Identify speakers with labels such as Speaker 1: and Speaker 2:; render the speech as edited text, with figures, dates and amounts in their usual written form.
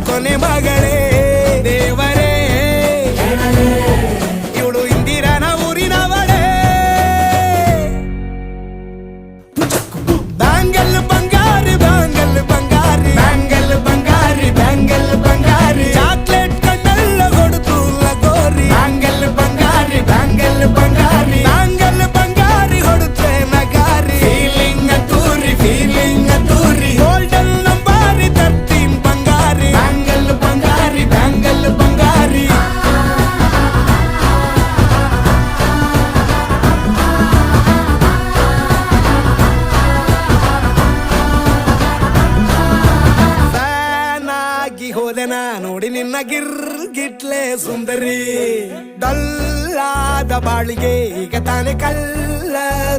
Speaker 1: ಕೊನೆ ಮಗಳೇ ದೇವರೇ ಇವಳು ಇಂದಿರನ ಊರಿನವಳೇ ಬ್ಯಾಂಗಲ್ ಬಂಗಾರಿ ಬ್ಯಾಂಗಲ್ ಬಂಗಾರಿ ಬ್ಯಾಂಗಲ್ ಬಂಗಾರಿ ಬ್ಯಾಂಗಲ್ ಬಂಗಾರಿ ಚಾಕ್ಲೇಟ್ ಕಣ್ಣೆಲ್ಲ ಕೊಡುತ್ತು ಲಗೋರಿ ಬ್ಯಾಂಗಲ್ ಬಂಗಾರಿ ಬ್ಯಾಂಗಲ್ ಬಂಗಾರಿ ಬ್ಯಾಂಗಲ್ ಬಂಗಾರಿ ಹೊಡುತ್ತೆ ನಗಾರಿ ಫೀಲಿಂಗ್ ತೂರಿ ಗೋಲ್ಡನ್ ನಂಬಾರಿ 13 ಬಂಗಾರಿ ಬ್ಯಾಂಗಲ್ ಬಂಗಾರಿ ಬ್ಯಾಂಗಲ್ ಬಂಗಾರಿ ಹೋದೆನ ನೋಡಿ ನಿನ್ನ ಗಿಟ್ಲೆ ಸುಂದರಿ ಡಲ್ಲಾದ ಬಾಳಿಗೆ ಈಗ ತಾನೆ ಕಲ್ಲ